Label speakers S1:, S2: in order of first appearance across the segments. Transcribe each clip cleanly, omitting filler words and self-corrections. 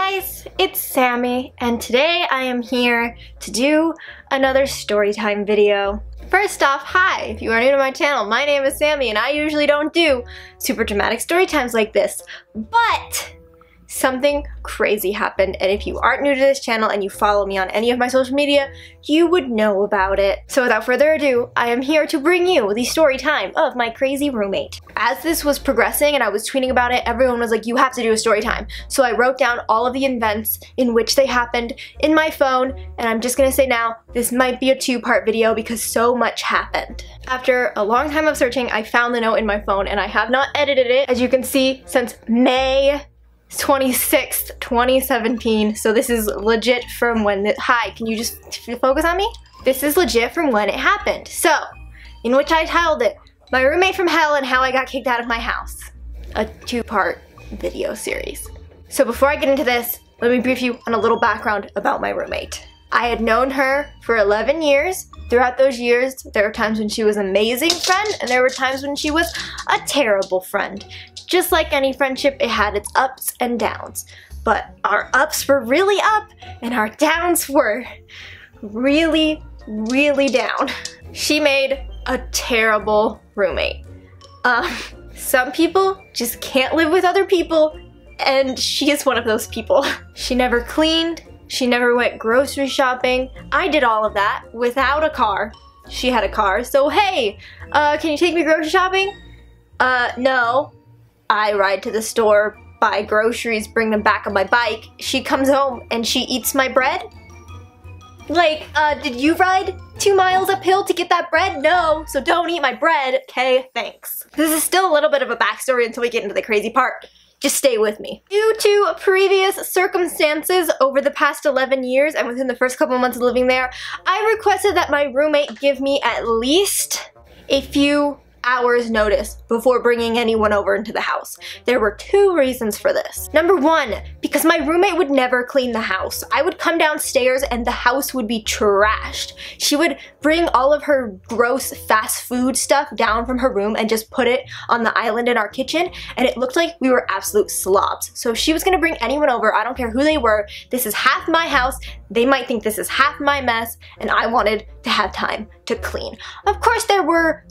S1: guys, it's Sammy, and today I am here to do another storytime video. First off, hi! If you are new to my channel, my name is Sammy, and I usually don't do super dramatic story times like this, but something crazy happened, and if you aren't new to this channel and you follow me on any of my social media, you would know about it. So without further ado, I am here to bring you the story time of my crazy roommate. As this was progressing and I was tweeting about it, everyone was like, you have to do a story time. So I wrote down all of the events in which they happened in my phone, and I'm just gonna say now, this might be a two-part video because so much happened. After a long time of searching, I found the note in my phone and I have not edited it, as you can see, since May 26th, 2017. So this is legit from when hi, can you just focus on me? This is legit from when it happened. So, in which I titled it, My Roommate from Hell and How I Got Kicked Out of My House. A two-part video series. So before I get into this, let me brief you on a little background about my roommate. I had known her for 11 years. Throughout those years, there were times when she was an amazing friend, and there were times when she was a terrible friend. Just like any friendship, it had its ups and downs. But our ups were really up, and our downs were really, really down. She made a terrible roommate. Some people just can't live with other people, and she is one of those people. She never cleaned. She never went grocery shopping. I did all of that without a car. She had a car, so hey, can you take me grocery shopping? No. I ride to the store, buy groceries, bring them back on my bike. She comes home and she eats my bread? Like, did you ride 2 miles uphill to get that bread? No, so don't eat my bread, okay? Thanks. This is still a little bit of a backstory until we get into the crazy part. Just stay with me. Due to previous circumstances over the past 11 years and within the first couple months of living there, I requested that my roommate give me at least a few hours notice before bringing anyone over into the house. There were 2 reasons for this. Number 1, because my roommate would never clean the house. I would come downstairs and the house would be trashed. She would bring all of her gross fast food stuff down from her room and just put it on the island in our kitchen, and it looked like we were absolute slobs. So if she was gonna bring anyone over, I don't care who they were, this is half my house, they might think this is half my mess, and I wanted to have time to clean. Of course there were,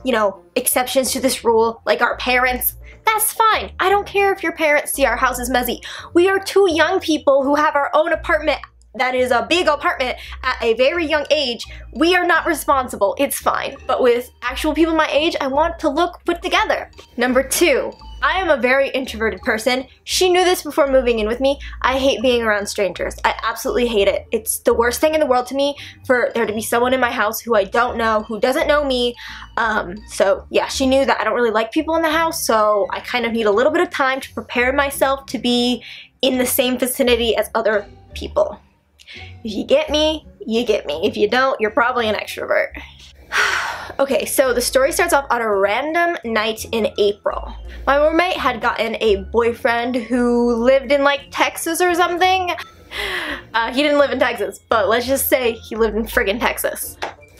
S1: exceptions to this rule, like our parents. That's fine. I don't care if your parents see our house as messy. We are 2 young people who have our own apartment that is a big apartment at a very young age. We are not responsible. It's fine. But with actual people my age, I want to look put together. Number 2. I am a very introverted person. She knew this before moving in with me. I hate being around strangers. I absolutely hate it. It's the worst thing in the world to me for there to be someone in my house who I don't know, who doesn't know me. So yeah, she knew that I don't really like people in the house, so I kind of need a little bit of time to prepare myself to be in the same vicinity as other people. If you get me, you get me. If you don't, you're probably an extrovert. Okay, so the story starts off on a random night in April. My roommate had gotten a boyfriend who lived in like Texas or something. He didn't live in Texas, but let's just say he lived in friggin' Texas.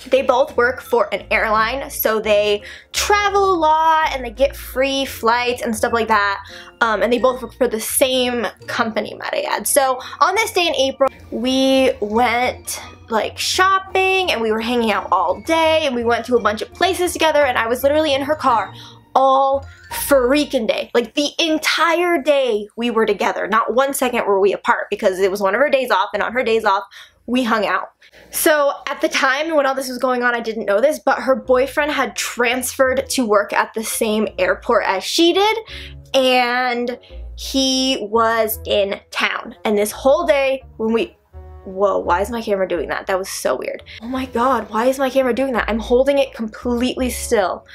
S1: They both work for an airline, so they travel a lot and they get free flights and stuff like that. And they both work for the same company, might I add. So on this day in April, we went like shopping and we were hanging out all day and we went to a bunch of places together, and I was literally in her car all freaking day. Like the entire day we were together. Not 1 second were we apart because it was one of her days off, and on her days off, we hung out. So at the time when all this was going on, I didn't know this, but her boyfriend had transferred to work at the same airport as she did, and he was in town. And this whole day when whoa, why is my camera doing that? That was so weird. Oh my god, why is my camera doing that? I'm holding it completely still.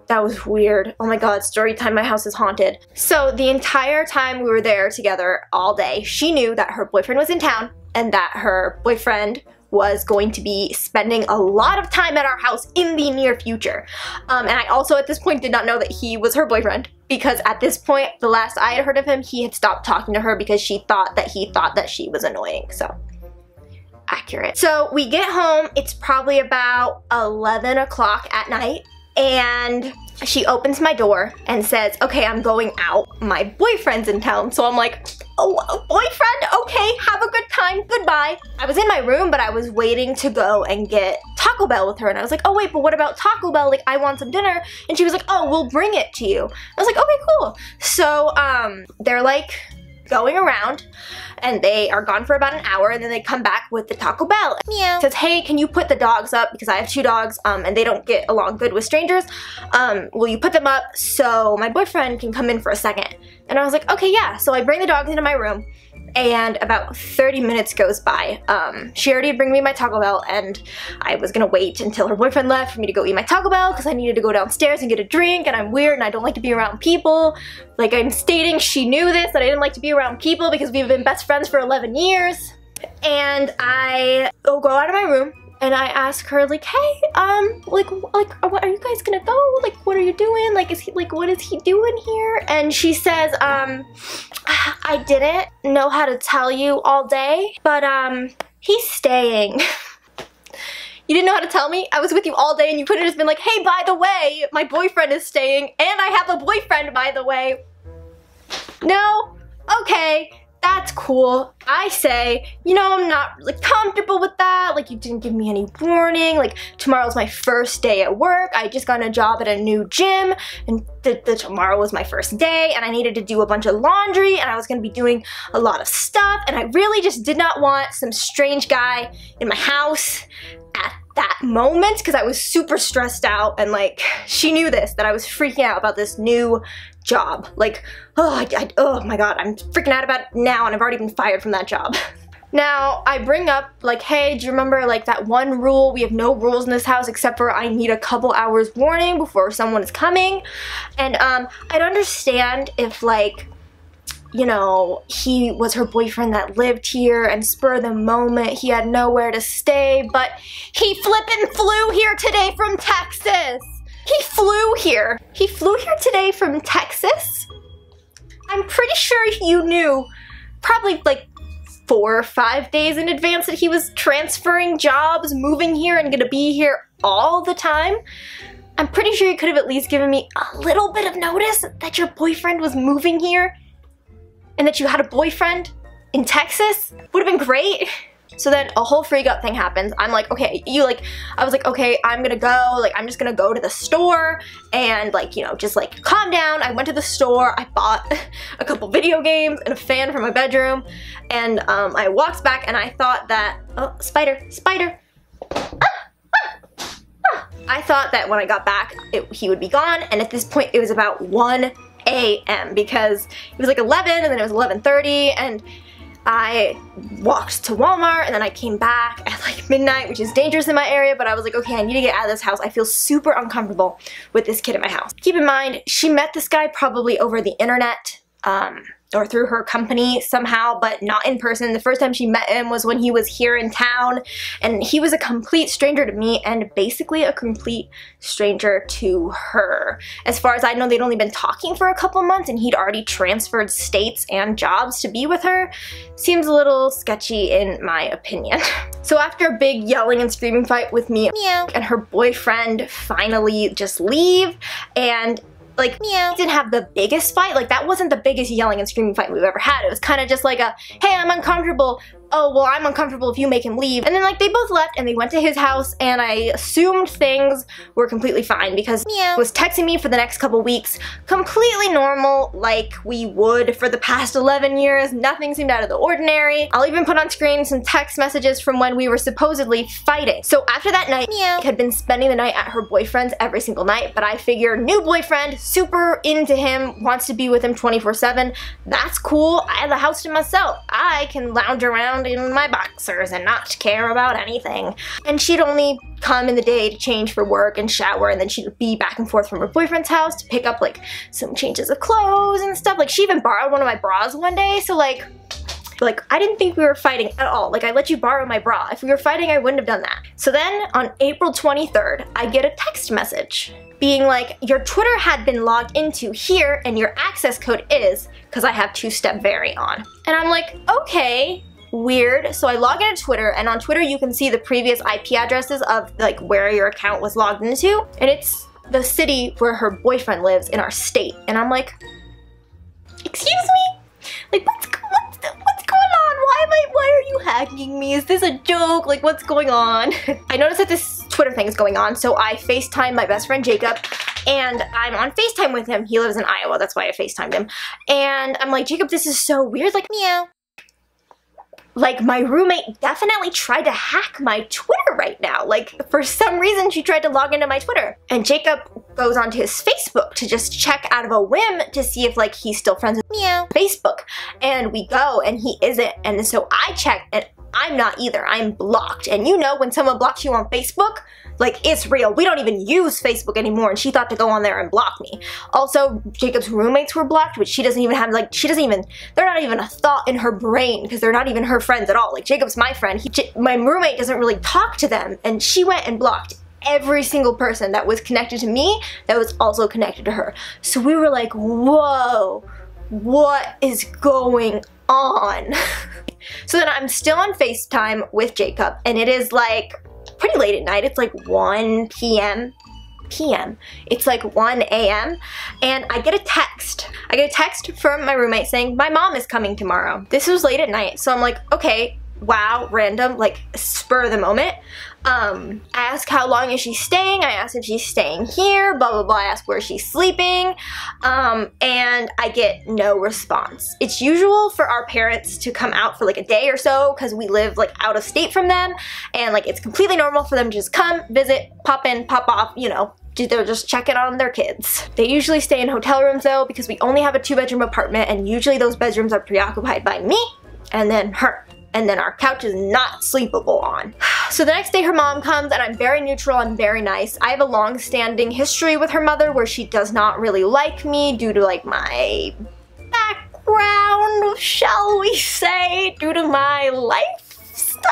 S1: That was weird. Oh my god, story time, my house is haunted. So the entire time we were there together all day, she knew that her boyfriend was in town and that her boyfriend was going to be spending a lot of time at our house in the near future. And I also at this point did not know that he was her boyfriend, because at this point, the last I had heard of him, he had stopped talking to her because he thought that she was annoying, so. Accurate. So we get home, it's probably about 11 o'clock at night, and she opens my door and says, okay, I'm going out. My boyfriend's in town. So I'm like, oh, boyfriend? Okay, by. I was in my room, but I was waiting to go and get Taco Bell with her, and I was like, oh wait, but what about Taco Bell? Like, I want some dinner. And she was like, oh, we'll bring it to you. I was like, okay, cool. So they're like going around, and they are gone for about an hour, and then they come back with the Taco Bell. Meow. Says, hey, can you put the dogs up, because I have 2 dogs, and they don't get along good with strangers. Will you put them up so my boyfriend can come in for a second? And I was like, okay, yeah. So I bring the dogs into my room, and about 30 minutes goes by. She already bring me my Taco Bell, and I was gonna wait until her boyfriend left for me to go eat my Taco Bell because I needed to go downstairs and get a drink, and I'm weird and I don't like to be around people. Like, I'm stating, she knew this, that I didn't like to be around people because we've been best friends for 11 years. And I go out of my room, and I ask her, like, hey, like, are you guys gonna go? Like, what are you doing? Like, what is he doing here? And she says, I didn't know how to tell you all day, but, he's staying. You didn't know how to tell me? I was with you all day, and you could have just been like, hey, by the way, my boyfriend is staying, and I have a boyfriend, by the way. No? Okay. That's cool. I say, you know, I'm not really comfortable with that. Like, you didn't give me any warning. Like, tomorrow's my first day at work. I just got a job at a new gym, and tomorrow was my first day, and I needed to do a bunch of laundry, and I was gonna be doing a lot of stuff, and I really just did not want some strange guy in my house at that moment, because I was super stressed out, and like, she knew this, that I was freaking out about this new job. Like, oh my god, I'm freaking out about it now, and I've already been fired from that job. Now, I bring up, like, hey, do you remember, like, that one rule? We have no rules in this house except for I need a couple hours warning before someone is coming. And I'd understand if, like, you know, he was her boyfriend that lived here, and spur of the moment he had nowhere to stay, but he flippin' flew here today from Texas. He flew here. He flew here today from Texas. I'm pretty sure you knew probably like 4 or 5 days in advance that he was transferring jobs, moving here, and gonna be here all the time. I'm pretty sure you could have at least given me a little bit of notice that your boyfriend was moving here and that you had a boyfriend in Texas. Would have been great. So then a whole freak out thing happens. I'm like, okay, I was like, okay, I'm gonna go, like, I'm just gonna go to the store and, like, you know, just like calm down. I went to the store, I bought a couple video games and a fan for my bedroom, and I walked back, and I thought that, oh, spider. I thought that when I got back, he would be gone, and at this point it was about 1 a.m. because it was like 11 and then it was 11:30, and I walked to Walmart, and then I came back at like midnight, which is dangerous in my area, but I was like, okay, I need to get out of this house. I feel super uncomfortable with this kid in my house. Keep in mind, she met this guy probably over the internet, or through her company somehow, but not in person. The first time she met him was when he was here in town, and he was a complete stranger to me and basically a complete stranger to her. As far as I know, they'd only been talking for a couple months, and he'd already transferred states and jobs to be with her. Seems a little sketchy in my opinion. So after a big yelling and screaming fight with me and her boyfriend finally just leave, and like, we didn't have the biggest fight. Like, that wasn't the biggest yelling and screaming fight we've ever had. It was kind of just like a, hey, I'm uncomfortable. Oh, well, I'm uncomfortable if you make him leave. And then, like, they both left, and they went to his house, and I assumed things were completely fine because he was texting me for the next couple weeks, completely normal, like we would for the past 11 years. Nothing seemed out of the ordinary. I'll even put on screen some text messages from when we were supposedly fighting. So after that night, had been spending the night at her boyfriend's every single night, but I figure new boyfriend, super into him, wants to be with him 24/7. That's cool. I have the house to myself. I can lounge around in my boxers and not care about anything. And she'd only come in the day to change for work and shower, and then she'd be back and forth from her boyfriend's house to pick up like some changes of clothes and stuff. Like, she even borrowed one of my bras one day, so like I didn't think we were fighting at all. Like, I let you borrow my bra. If we were fighting, I wouldn't have done that. So then on April 23rd, I get a text message being like, your Twitter had been logged into here and your access code is, because I have two-step veri on. And I'm like, okay, weird. So I log into Twitter, and on Twitter you can see the previous IP addresses of like where your account was logged into, and it's the city where her boyfriend lives in our state. And I'm like, excuse me? Like, what's going on? Why are you hacking me? Is this a joke? Like, what's going on? I noticed that this Twitter thing is going on, so I FaceTime my best friend Jacob, and I'm on FaceTime with him. He lives in Iowa, that's why I FaceTimed him. And I'm like, Jacob, this is so weird, like, meow. Like, my roommate definitely tried to hack my Twitter right now. Like, for some reason, she tried to log into my Twitter. And Jacob goes onto his Facebook to just check out of a whim to see if, like, he's still friends with meow Facebook. And we go, and he isn't. And so I check, and I'm not either. I'm blocked. And you know when someone blocks you on Facebook, like, it's real. We don't even use Facebook anymore, and she thought to go on there and block me. Also, Jacob's roommates were blocked, which she doesn't even have, like, they're not even a thought in her brain, because they're not even her friends at all. Like, Jacob's my friend. My roommate doesn't really talk to them, and she went and blocked every single person that was connected to me that was also connected to her. So we were like, whoa, what is going on? So then I'm still on FaceTime with Jacob, and it is like pretty late at night. It's like 1 p.m. It's like 1 a.m. and I get a text. I get a text from my roommate saying, my mom is coming tomorrow. This was late at night, so I'm like, okay, wow, random, like spur of the moment. I ask how long is she staying, I ask if she's staying here, blah blah blah, I ask where she's sleeping, and I get no response. It's usual for our parents to come out for like a day or so because we live like out of state from them, and like it's completely normal for them to just come, visit, pop in, pop off, you know, they're just checking on their kids. They usually stay in hotel rooms though because we only have a 2-bedroom apartment, and usually those bedrooms are preoccupied by me and then her. And then our couch is not sleepable on. So the next day her mom comes, and I'm very neutral and very nice. I have a long-standing history with her mother where she does not really like me due to like my background, shall we say, due to my lifestyle,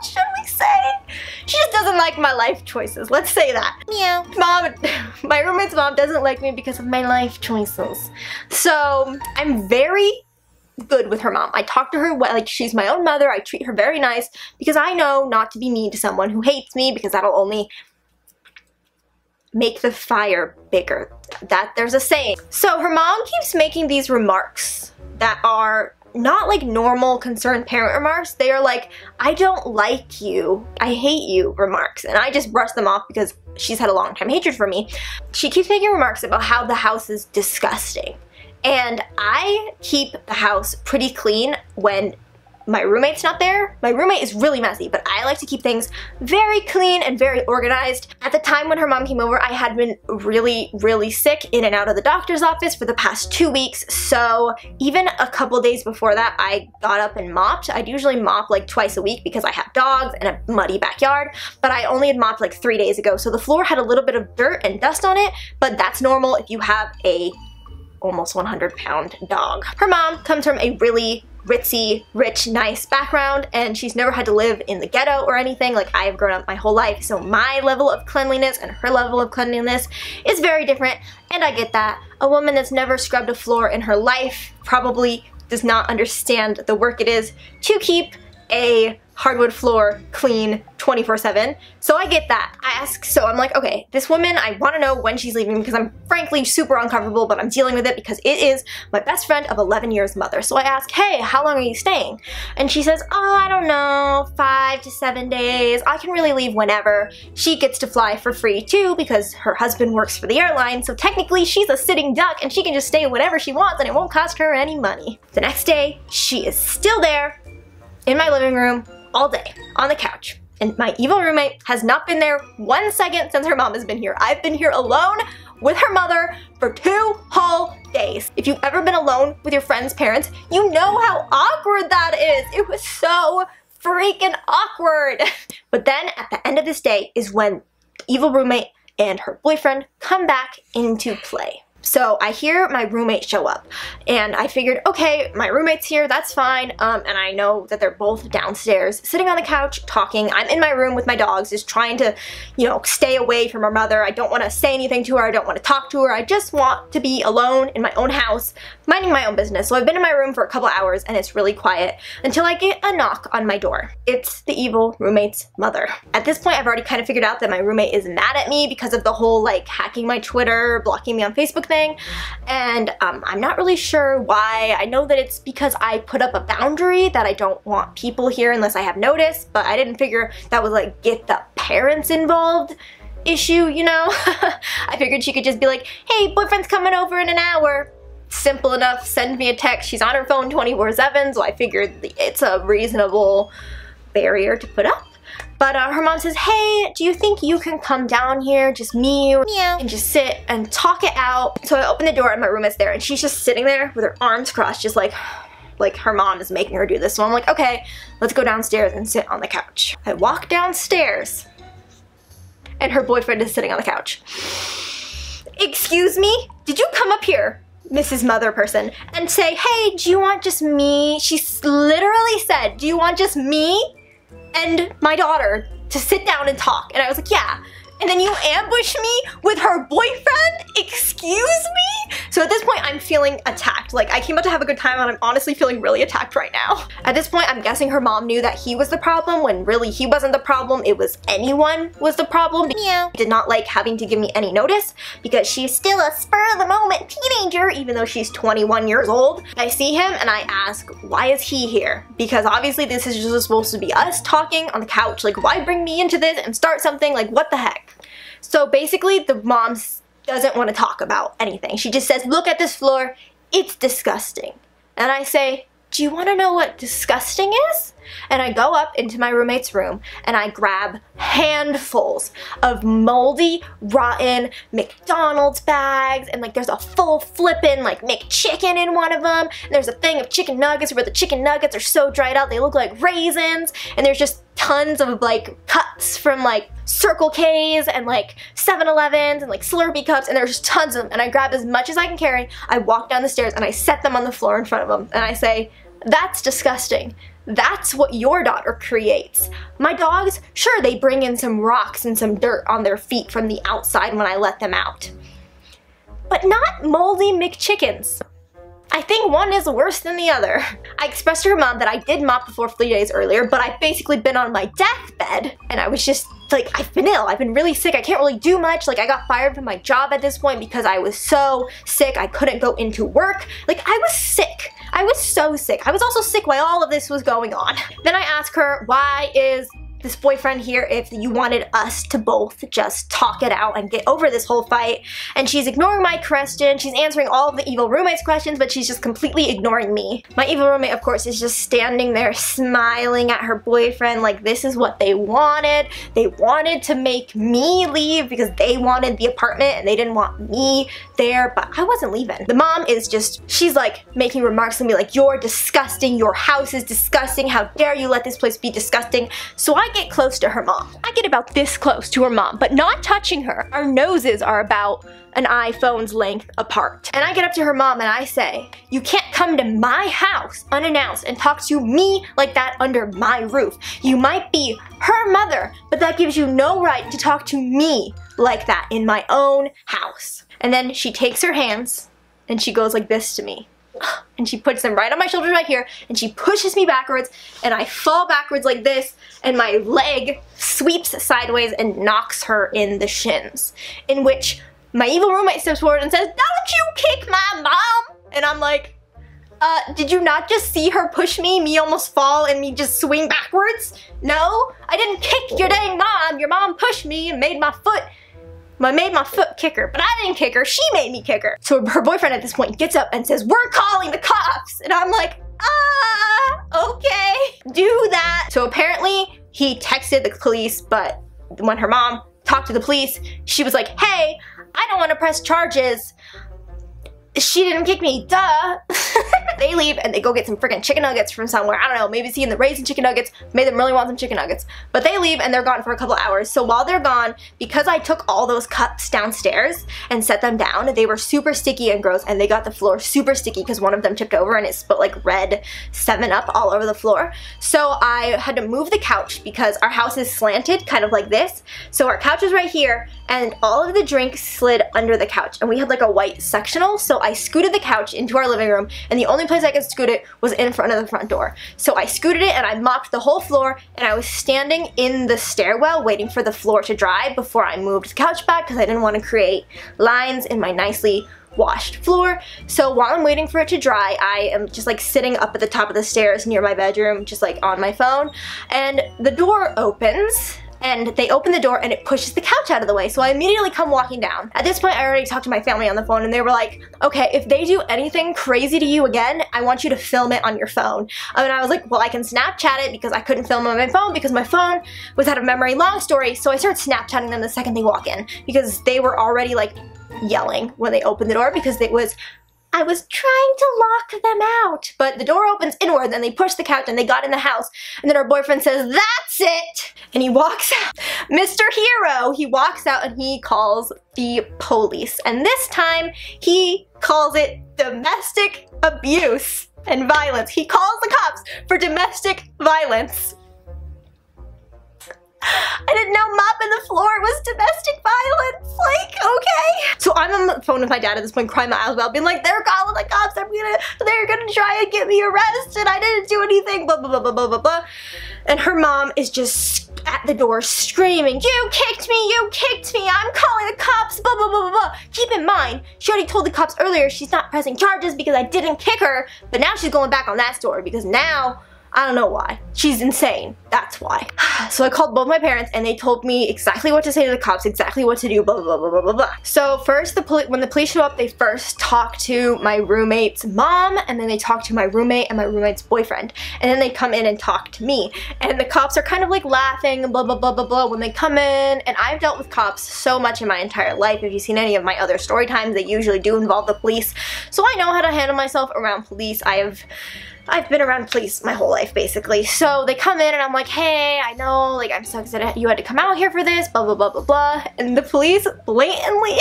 S1: should we say? She just doesn't like my life choices, let's say that. Meow. Mom, my roommate's mom doesn't like me because of my life choices. So I'm very good with her mom. I talk to her like she's my own mother. I treat her very nice because I know not to be mean to someone who hates me, because that'll only make the fire bigger. There's a saying. So her mom keeps making these remarks that are not like normal concerned parent remarks. They are like, I don't like you, I hate you remarks, and I just brush them off because she's had a long time hatred for me. She keeps making remarks about how the house is disgusting. And I keep the house pretty clean when my roommate's not there. My roommate is really messy, but I like to keep things very clean and very organized. At the time when her mom came over, I had been really, really sick, in and out of the doctor's office for the past 2 weeks. So even a couple days before that, I got up and mopped. I'd usually mop like twice a week because I have dogs and a muddy backyard, but I only had mopped like 3 days ago. So the floor had a little bit of dirt and dust on it, but that's normal if you have a almost 100-pound dog. Her mom comes from a really ritzy, rich, nice background, and she's never had to live in the ghetto or anything. Like, I have grown up my whole life, so my level of cleanliness and her level of cleanliness is very different, and I get that. A woman that's never scrubbed a floor in her life probably does not understand the work it is to keep a hardwood floor clean 24/7. So I get that. So I'm like, okay, this woman, I want to know when she's leaving because I'm frankly super uncomfortable, but I'm dealing with it because it is my best friend of 11 years mother. So I ask, hey, how long are you staying? And she says, oh, I don't know, 5 to 7 days. I can really leave whenever. She gets to fly for free too because her husband works for the airline. So technically she's a sitting duck and she can just stay whenever she wants and it won't cost her any money. The next day, she is still there in my living room all day on the couch. And my evil roommate has not been there 1 second since her mom has been here. I've been here alone with her mother for 2 whole days. If you've ever been alone with your friend's parents, you know how awkward that is. It was so freaking awkward. But then at the end of this day is when the evil roommate and her boyfriend come back into play. So I hear my roommate show up, and I figured, okay, my roommate's here, that's fine, and I know that they're both downstairs, sitting on the couch, talking. I'm in my room with my dogs, just trying to, you know, stay away from her mother. I don't want to say anything to her, I don't want to talk to her, I just want to be alone in my own house, minding my own business. So I've been in my room for a couple hours, and it's really quiet, until I get a knock on my door. It's the evil roommate's mother. At this point, I've already kind of figured out that my roommate is mad at me because of the whole, like, hacking my Twitter, blocking me on Facebook thing. thing, and I'm not really sure why. I know that it's because I put up a boundary that I don't want people here unless I have notice, but I didn't figure that would like get the parents involved issue, you know? I figured she could just be like, hey, boyfriend's coming over in an hour. Simple enough, send me a text. She's on her phone 24/7, so I figured it's a reasonable barrier to put up. But her mom says, hey, do you think you can come down here, just me, and just sit and talk it out? So I open the door and my roommate's there, and she's just sitting there with her arms crossed, just like her mom is making her do this. So I'm like, okay, let's go downstairs and sit on the couch. I walk downstairs, and her boyfriend is sitting on the couch. Excuse me? Did you come up here, Mrs. Mother person, and say, hey, do you want just me? She literally said, do you want just me and my daughter to sit down and talk? And I was like, yeah. And then you ambush me with her boyfriend? Excuse me? So at this point, I'm feeling attacked. Like, I came out to have a good time, and I'm honestly feeling really attacked right now. At this point, I'm guessing her mom knew that he was the problem, when really he wasn't the problem. It was anyone was the problem. Yeah. Did not like having to give me any notice, because she's still a spur-of-the-moment teenager, even though she's 21 years old. I see him, and I ask, why is he here? Because obviously this is just supposed to be us talking on the couch. Like, why bring me into this and start something? Like, what the heck? So basically, the mom doesn't want to talk about anything. She just says, look at this floor, it's disgusting. And I say, do you want to know what disgusting is? And I go up into my roommate's room and I grab handfuls of moldy, rotten McDonald's bags, and like there's a full flippin' like McChicken in one of them, and there's a thing of chicken nuggets where the chicken nuggets are so dried out they look like raisins, and there's just tons of like cups from like Circle K's and like 7-Elevens and like Slurpee cups, and there's just tons of them, and I grab as much as I can carry. I walk down the stairs and I set them on the floor in front of them, and I say, that's disgusting. That's what your daughter creates. My dogs, sure, they bring in some rocks and some dirt on their feet from the outside when I let them out, but not moldy McChickens. I think one is worse than the other. I expressed to her mom that I did mop the floor 3 days earlier, but I've basically been on my deathbed, and I was just like, I've been ill, I've been really sick, I can't really do much. Like, I got fired from my job at this point because I was so sick I couldn't go into work. Like, I was sick. I was so sick. I was also sick while all of this was going on. Then I asked her, why is this boyfriend here if you wanted us to both just talk it out and get over this whole fight? And she's ignoring my question. She's answering all of the evil roommate's questions, but she's just completely ignoring me. My evil roommate, of course, is just standing there smiling at her boyfriend like this is what they wanted. They wanted to make me leave because they wanted the apartment and they didn't want me there, but I wasn't leaving. The mom is just, she's like making remarks to me like, you're disgusting, your house is disgusting, how dare you let this place be disgusting. So I get close to her mom. I get about this close to her mom, but not touching her. Our noses are about an iPhone's length apart. And I get up to her mom and I say, you can't come to my house unannounced and talk to me like that under my roof. You might be her mother, but that gives you no right to talk to me like that in my own house. And then she takes her hands and she goes like this to me. And she puts them right on my shoulders right here, and she pushes me backwards, and I fall backwards like this, and my leg sweeps sideways and knocks her in the shins. In which my evil roommate steps forward and says, don't you kick my mom! And I'm like, did you not just see her push me, me almost fall, and me just swing backwards? No, I didn't kick your dang mom. Your mom pushed me and made my foot kick her, but I didn't kick her, she made me kick her. So her boyfriend at this point gets up and says, we're calling the cops. And I'm like, okay, do that. So apparently he texted the police, but when her mom talked to the police, she was like, hey, I don't want to press charges. She didn't kick me, duh. They leave and they go get some freaking chicken nuggets from somewhere. I don't know, maybe seeing the raisin chicken nuggets made them really want some chicken nuggets. But they leave and they're gone for a couple hours. So while they're gone, because I took all those cups downstairs and set them down, they were super sticky and gross, and they got the floor super sticky because one of them tipped over and it spilled like red 7-Up all over the floor. So I had to move the couch because our house is slanted, kind of like this. So our couch is right here and all of the drinks slid under the couch, and we had like a white sectional. So I scooted the couch into our living room, and the only place I could scoot it was in front of the front door. So I scooted it and I mopped the whole floor, and I was standing in the stairwell waiting for the floor to dry before I moved the couch back because I didn't want to create lines in my nicely washed floor. So while I'm waiting for it to dry, I am just like sitting up at the top of the stairs near my bedroom, just like on my phone, and the door opens. And they open the door and it pushes the couch out of the way. So I immediately come walking down. At this point, I already talked to my family on the phone and they were like, okay, if they do anything crazy to you again, I want you to film it on your phone. And I was like, well, I can Snapchat it because I couldn't film on my phone because my phone was out of memory. Long story. So I started Snapchatting them the second they walk in because they were already like yelling when they opened the door because I was trying to lock them out. But the door opens inward, then they push the couch and they got in the house. And then her boyfriend says, that's it! And he walks out. Mr. Hero, he walks out and he calls the police. And this time, he calls it domestic abuse and violence. He calls the cops for domestic violence. I didn't know mopping the floor was domestic violence. Like, okay. So I'm on the phone with my dad at this point, crying my eyes out, being like, they're calling the cops. They're gonna try and get me arrested. I didn't do anything. Blah, blah, blah, blah, blah, blah, blah. And her mom is just at the door screaming, you kicked me, I'm calling the cops, blah, blah, blah, blah, blah. Keep in mind, she already told the cops earlier she's not pressing charges because I didn't kick her, but now she's going back on that story because now, I don't know why. She's insane. That's why. So I called both my parents and they told me exactly what to say to the cops, exactly what to do, blah, blah, blah, blah, blah, blah. So first, when the police show up, they first talk to my roommate's mom, and then they talk to my roommate and my roommate's boyfriend. And then they come in and talk to me. And the cops are kind of like laughing and blah, blah, blah, blah, blah when they come in. And I've dealt with cops so much in my entire life. If you've seen any of my other story times, they usually do involve the police. So I know how to handle myself around police. I've been around police my whole life, basically. So they come in and I'm like, hey, I know, like, I'm so excited you had to come out here for this, blah, blah, blah, blah, blah. And the police blatantly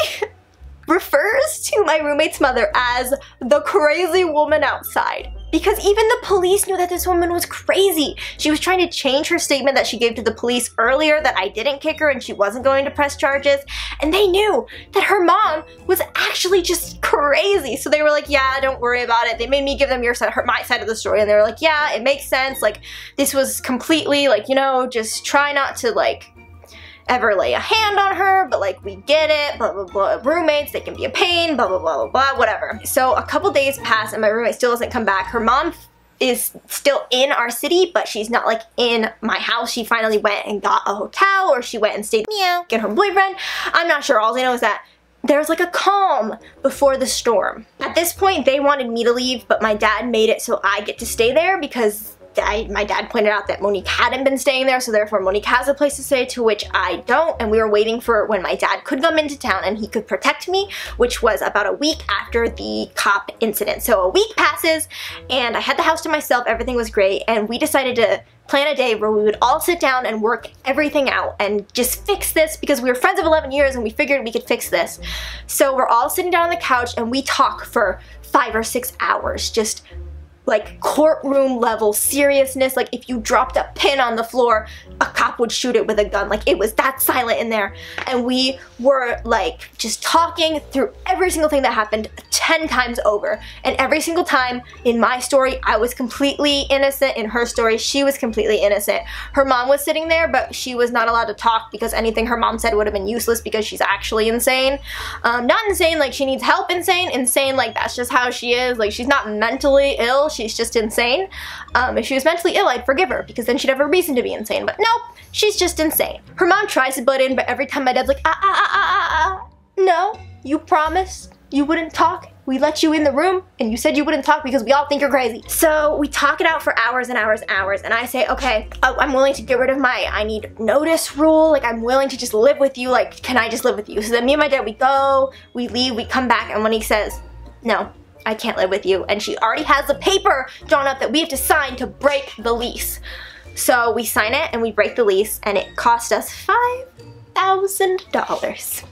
S1: refers to my roommate's mother as the crazy woman outside. Because even the police knew that this woman was crazy. She was trying to change her statement that she gave to the police earlier that I didn't kick her and she wasn't going to press charges. And they knew that her mom was actually just crazy. So they were like, yeah, don't worry about it. They made me give them my side of the story. And they were like, yeah, it makes sense. Like, this was completely like, you know, just try not to like ever lay a hand on her, but like, we get it, blah, blah, blah, roommates, they can be a pain, blah, blah, blah, blah, blah, whatever. So a couple days pass and my roommate still doesn't come back. Her mom is still in our city, but she's not like in my house. She finally went and got a hotel, or she went and stayed get her boyfriend. I'm not sure. All I know is that there's like a calm before the storm. At this point, they wanted me to leave, but my dad made it so I get to stay there because my dad pointed out that Monique hadn't been staying there, so therefore Monique has a place to stay, to which I don't, and we were waiting for when my dad could come into town and he could protect me, which was about a week after the cop incident. So a week passes, and I had the house to myself, everything was great, and we decided to plan a day where we would all sit down and work everything out and just fix this, because we were friends of 11 years and we figured we could fix this. So we're all sitting down on the couch and we talk for 5 or 6 hours, just like courtroom level seriousness. Like, if you dropped a pin on the floor, a cop would shoot it with a gun. Like, it was that silent in there. And we were like just talking through every single thing that happened 10 times over. And every single time in my story, I was completely innocent. In her story, she was completely innocent. Her mom was sitting there, but she was not allowed to talk because anything her mom said would have been useless because she's actually insane. Not insane like she needs help insane. Insane like that's just how she is. Like, she's not mentally ill. She's just insane. If she was mentally ill, I'd forgive her because then she'd have a reason to be insane. But nope, she's just insane. Her mom tries to butt in, but every time my dad's like, no, you promised you wouldn't talk. We let you in the room and you said you wouldn't talk because we all think you're crazy. So we talk it out for hours and hours and hours, and I say, okay, I'm willing to get rid of my I need notice rule. Like, I'm willing to just live with you. Like, can I just live with you? So then me and my dad, we go, we leave, we come back, and when he says, no, I can't live with you, and she already has the paper drawn up that we have to sign to break the lease. So we sign it and we break the lease, and it cost us $5,000.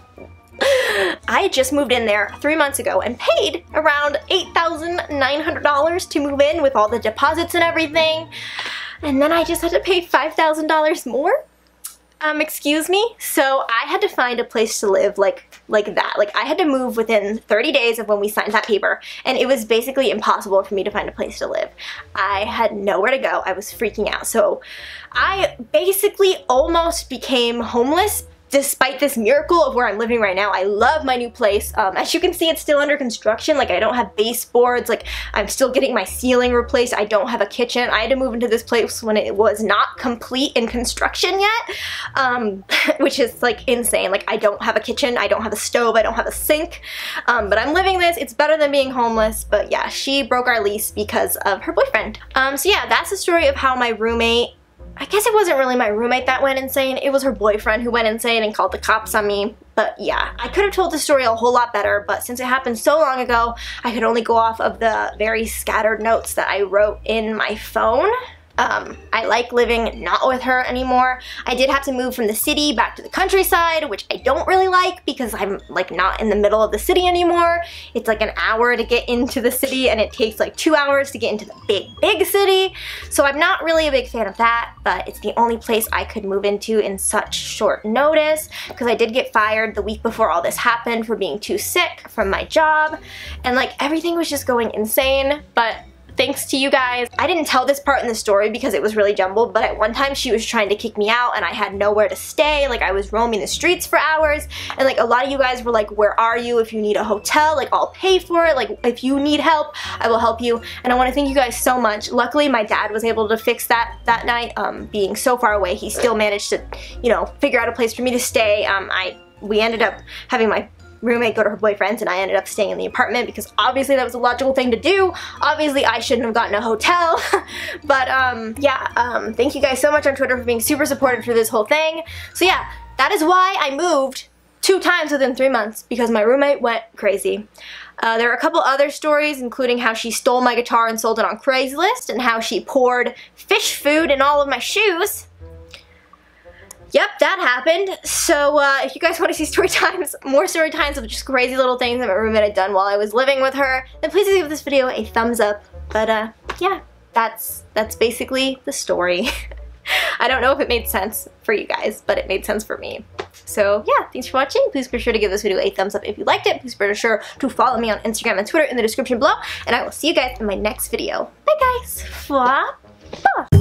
S1: I had just moved in there 3 months ago and paid around $8,900 to move in with all the deposits and everything. And then I just had to pay $5,000 more? Excuse me? So I had to find a place to live like that. Like, I had to move within 30 days of when we signed that paper, and it was basically impossible for me to find a place to live. I had nowhere to go. I was freaking out. So I basically almost became homeless despite this miracle of where I'm living right now, I love my new place. As you can see, it's still under construction. Like, I don't have baseboards. Like, I'm still getting my ceiling replaced. I don't have a kitchen. I had to move into this place when it was not complete in construction yet, which is like insane. Like, I don't have a kitchen. I don't have a stove. I don't have a sink, but I'm living this. It's better than being homeless. But yeah, she broke our lease because of her boyfriend. So yeah, that's the story of how my roommate, I guess it wasn't really my roommate that went insane, it was her boyfriend who went insane and called the cops on me. But yeah, I could have told the story a whole lot better, but since it happened so long ago, I could only go off of the very scattered notes that I wrote in my phone. I like living not with her anymore. I did have to move from the city back to the countryside, which I don't really like because I'm like not in the middle of the city anymore. It's like an hour to get into the city and it takes like 2 hours to get into the big city. So I'm not really a big fan of that, but it's the only place I could move into in such short notice because I did get fired the week before all this happened for being too sick from my job, and like everything was just going insane. But thanks to you guys. I didn't tell this part in the story because it was really jumbled, but at one time she was trying to kick me out and I had nowhere to stay. Like, I was roaming the streets for hours, and like a lot of you guys were like, where are you? If you need a hotel, like I'll pay for it. Like, if you need help, I will help you. And I want to thank you guys so much. Luckily, my dad was able to fix that night. Being so far away, he still managed to, you know, figure out a place for me to stay. We ended up having my roommate go to her boyfriend's and I ended up staying in the apartment because obviously that was a logical thing to do. Obviously I shouldn't have gotten a hotel. But yeah, thank you guys so much on Twitter for being super supportive for this whole thing. So yeah, that is why I moved 2 times within 3 months, because my roommate went crazy. There are a couple other stories, including how she stole my guitar and sold it on Craigslist, and how she poured fish food in all of my shoes. Yep, that happened. So if you guys want to see story times, more story times of just crazy little things that my roommate had done while I was living with her, then please give this video a thumbs up. But yeah, that's basically the story. I don't know if it made sense for you guys, but it made sense for me. So yeah, thanks for watching. Please be sure to give this video a thumbs up if you liked it. Please be sure to follow me on Instagram and Twitter in the description below, and I will see you guys in my next video. Bye guys. Bye.